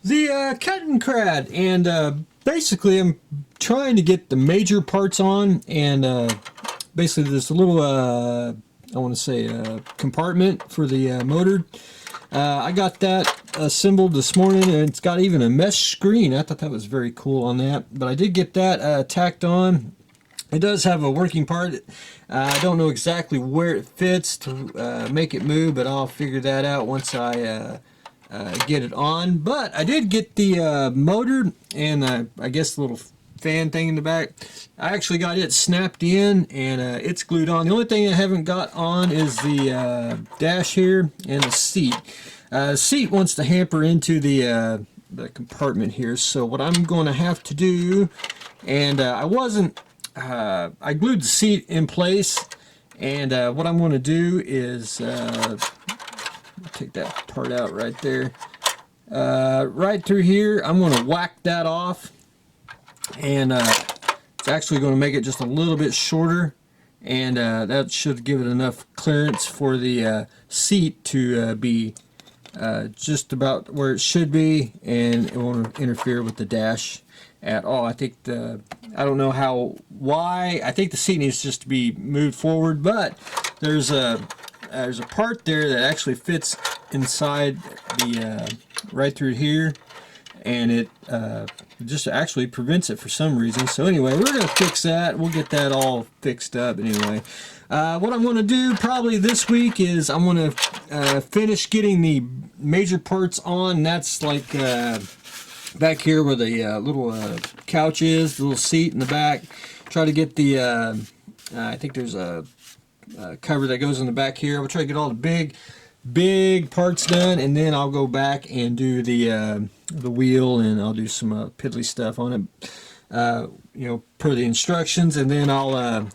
the Kettenkrad, and basically I'm trying to get the major parts on, and basically there's a little I want to say compartment for the motor. I got that assembled this morning, and it's got even a mesh screen. I thought that was very cool on that, but I did get that tacked on. It does have a working part. I don't know exactly where it fits to make it move, but I'll figure that out once I get it on. But I did get the motor and I guess the little fan thing in the back. I actually got it snapped in, and it's glued on. The only thing I haven't got on is the dash here and the seat. The seat wants to hamper into the compartment here, so what I'm going to have to do, and I glued the seat in place, and what I'm going to do is take that part out right there. Right through here, I'm going to whack that off, and it's actually going to make it just a little bit shorter, and that should give it enough clearance for the seat to be just about where it should be, and it won't interfere with the dash at all. I think I don't know why. I think the seat needs just to be moved forward, but there's a part there that actually fits inside the right through here, and it just actually prevents it for some reason. So anyway, we're going to fix that. We'll get that all fixed up anyway. What I'm going to do probably this week is I'm going to finish getting the major parts on. That's like back here where the little couch is, the little seat in the back. Try to get the I think there's a cover that goes in the back here. We'll try to get all the big parts done, and then I'll go back and do the wheel, and I'll do some piddly stuff on it, you know, per the instructions. And then I'll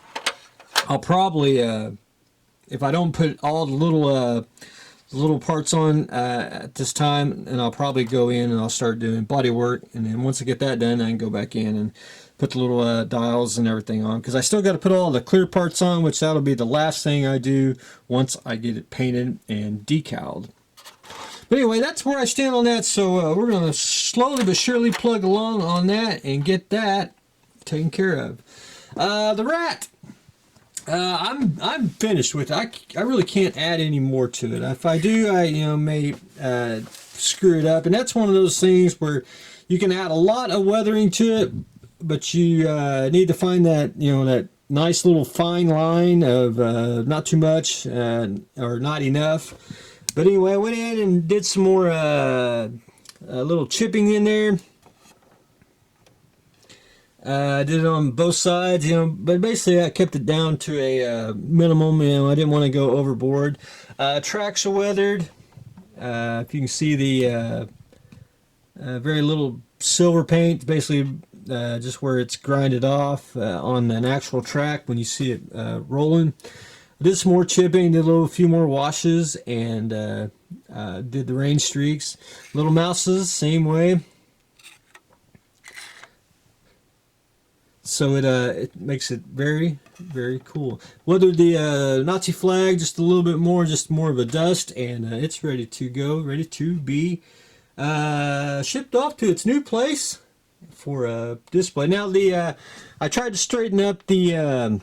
probably if I don't put all the little parts on at this time, and I'll probably go in and I'll start doing body work, and then once I get that done, I can go back in and put the little dials and everything on, because I still got to put all the clear parts on, which that'll be the last thing I do once I get it painted and decaled. But anyway, that's where I stand on that. So we're going to slowly but surely plug along on that and get that taken care of. The Rat. I'm finished with it. I really can't add any more to it. If I do, I may screw it up, and that's one of those things where you can add a lot of weathering to it, but you need to find that that nice little fine line of not too much or not enough. But anyway, I went in and did some more little chipping in there. I did it on both sides, but basically I kept it down to a minimum. I didn't want to go overboard. Tracks are weathered. If you can see the very little silver paint, basically just where it's grinded off on an actual track when you see it rolling. I did some more chipping, did a few more washes, and did the rain streaks. Little mouses, same way. So it makes it very, very cool. Weathered the Nazi flag just a little bit more, just more of a dust, and it's ready to go, ready to be shipped off to its new place for display. Now I tried to straighten up the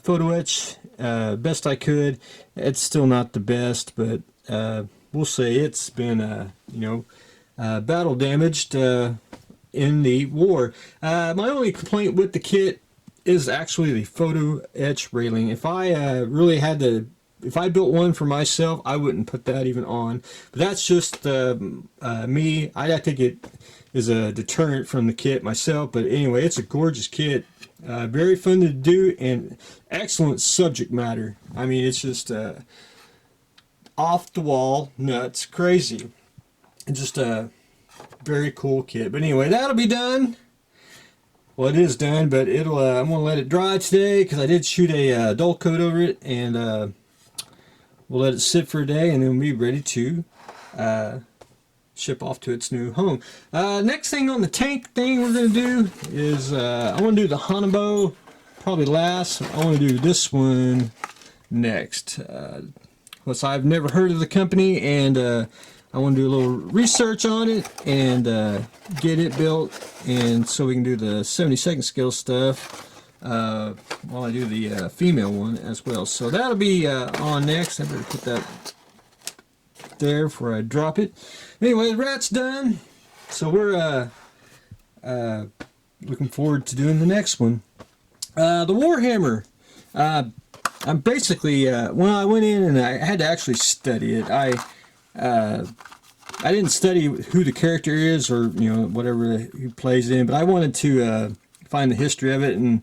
photo etch best I could. It's still not the best, but we'll say it's been battle damaged in the war. My only complaint with the kit is actually the photo etch railing. If I really had to, if I built one for myself, I wouldn't put that even on. But that's just me. I think it is a deterrent from the kit myself. But anyway, it's a gorgeous kit. Very fun to do, and excellent subject matter. I mean, it's just off the wall, nuts, crazy. And just very cool kit. But anyway, that'll be done. Well, it is done, but it'll I'm gonna let it dry today, because I did shoot a dull coat over it, and we'll let it sit for a day, and then we'll be ready to ship off to its new home. Next thing on the tank thing we're gonna do is I want to do the Hanabo probably last. I want to do this one next. Plus, I've never heard of the company, and I want to do a little research on it and get it built, and so we can do the 70-second skill stuff while I do the female one as well. So that'll be on next. I better put that there before I drop it. Anyway, the rat's done, so we're looking forward to doing the next one. The Warhammer. I'm basically when I went in and I had to actually study it. I didn't study who the character is, or whatever he plays in, but I wanted to find the history of it. And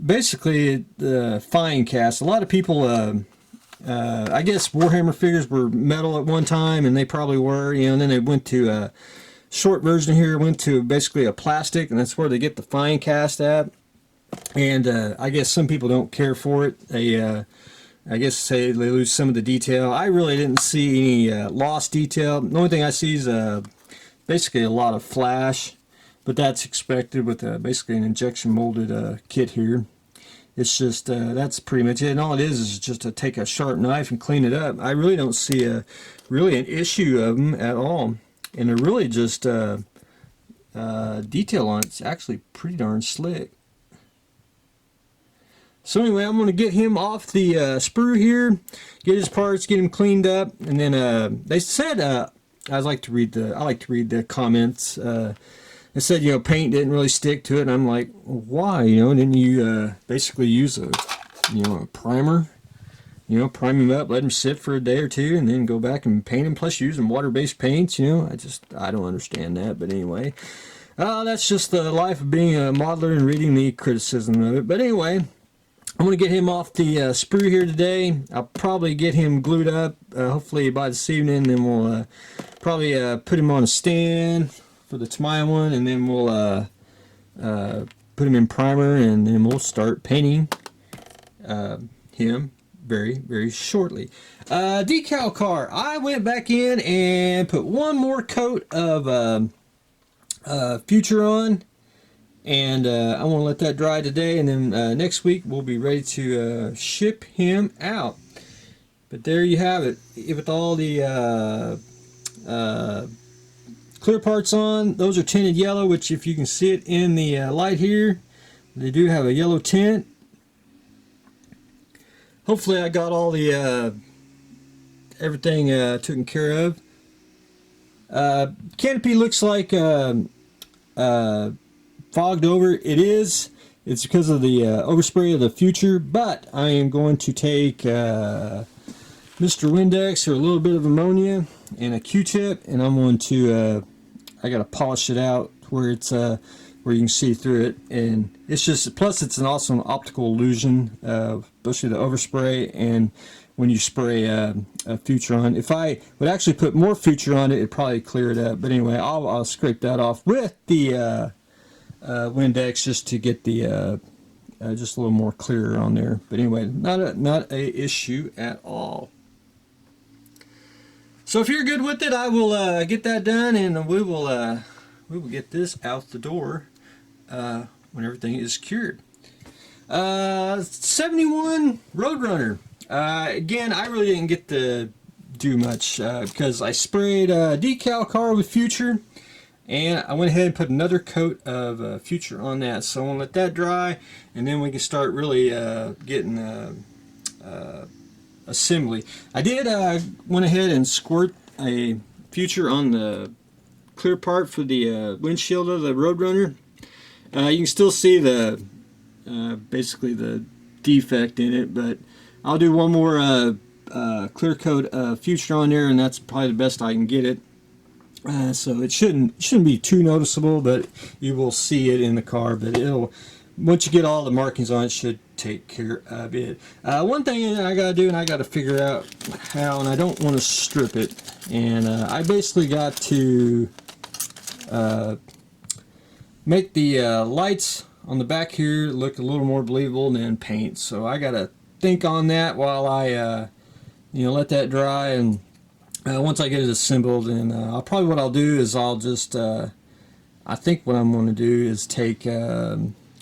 basically the fine cast. A lot of people, I guess Warhammer figures were metal at one time, and they probably were, and then they went to short version here, went to basically a plastic, and that's where they get the fine cast at. And I guess some people don't care for it. They I guess say they lose some of the detail. I really didn't see any lost detail. The only thing I see is basically a lot of flash, but that's expected with basically an injection molded kit here. It's just that's pretty much it. And all it is just to take a sharp knife and clean it up. I really don't see really an issue of them at all, and they're really just detail on it's actually pretty darn slick. So anyway, I'm going to get him off the sprue here, get his parts, get him cleaned up, and then they said I like to read the comments. They said paint didn't really stick to it, and I'm like, why? Didn't you basically use a primer? Prime him up, let him sit for a day or two, and then go back and paint him. Plus, using water-based paints. I don't understand that, but anyway, that's just the life of being a modeler and reading the criticism of it. But anyway, I'm going to get him off the sprue here today. I'll probably get him glued up, hopefully by this evening. Then we'll probably put him on a stand for the Tamiya one, and then we'll put him in primer, and then we'll start painting him very, very shortly. Decal car. I went back in and put one more coat of Future on. And I want to let that dry today, and then next week we'll be ready to ship him out. But there you have it, with all the clear parts on. Those are tinted yellow, which if you can see it in the light here, they do have a yellow tint. Hopefully I got all the everything taken care of. Canopy looks like fogged over. It's because of the overspray of the Future, but I am going to take Mr. Windex, or a little bit of ammonia, and a Q-tip, and I'm going to I gotta polish it out where it's where you can see through it. And it's just, plus it's also an optical illusion, especially the overspray, and when you spray a Future on. If I would actually put more Future on it, it'd probably clear it up, but anyway, I'll scrape that off with the Windex just to get the just a little more clearer on there. But anyway, not a issue at all. So if you're good with it, I will get that done, and we will get this out the door when everything is cured. 71 Roadrunner. Again, I really didn't get to do much because I sprayed a decal car with Future. And I went ahead and put another coat of Future on that. So I want to let that dry, and then we can start really getting assembly. I did went ahead and squirt a Future on the clear part for the windshield of the Roadrunner. You can still see the basically the defect in it, but I'll do one more clear coat of Future on there, and that's probably the best I can get it. So it shouldn't be too noticeable, but you will see it in the car. But it'll, once you get all the markings on it, should take care of it. One thing I gotta do, and I gotta figure out how, and I don't want to strip it. And I basically got to make the lights on the back here look a little more believable than paint. So I gotta think on that while I let that dry, and once I get it assembled, and what I'll do is I'll just I think what I'm going to do is take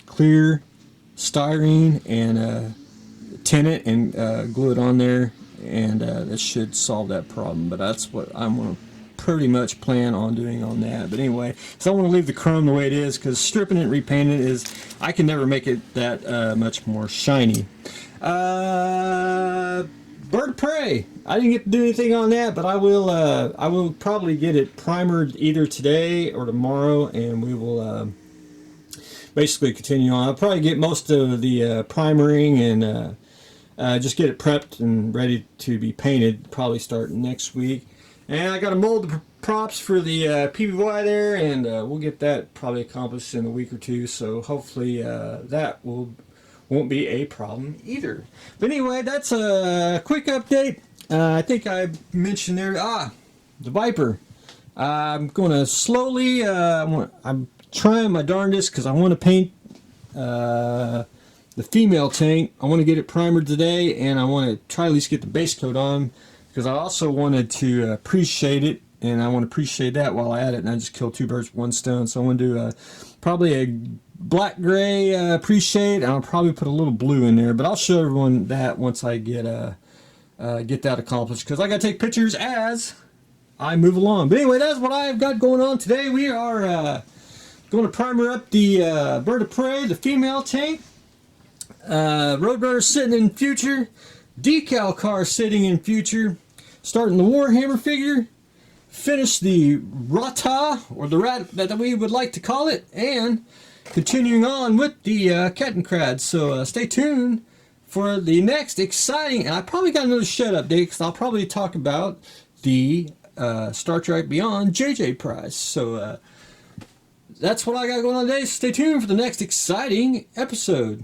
clear styrene and tint it and glue it on there, and that should solve that problem. But that's what I'm going to pretty much plan on doing on that. But anyway, so I want to leave the chrome the way it is, because stripping it and repainting it is, I can never make it that much more shiny. Bird of Prey, I didn't get to do anything on that, but I will probably get it primered either today or tomorrow, and we will basically continue on. I'll probably get most of the primering and just get it prepped and ready to be painted, probably starting next week. And I got to mold the props for the PBY there, and we'll get that probably accomplished in a week or two, so hopefully that won't be a problem either. But anyway, that's a quick update. I think I mentioned there, the Viper. I'm going to slowly, I'm trying my darndest, because I want to paint the female tank. I want to get it primered today, and I want to try at least get the base coat on, because I also wanted to pre-shade it, and I want to pre-shade that while I add it, and I just killed two birds with one stone. So I want to do probably a black-gray pre-shade, and I'll probably put a little blue in there, but I'll show everyone that once I get that accomplished, because I got to take pictures as I move along. But anyway, that's what I've got going on today. We are going to primer up the Bird of Prey, the female tank. Roadrunner sitting in future. Decal car sitting in future. Starting the Warhammer figure. Finish the Ratte, or the Rat that we would like to call it. And continuing on with the Kettenkrad. So stay tuned for the next exciting, and I probably got another shed update, because I'll probably talk about the Star Trek Beyond JJ prize. So that's what I got going on today. Stay tuned for the next exciting episode.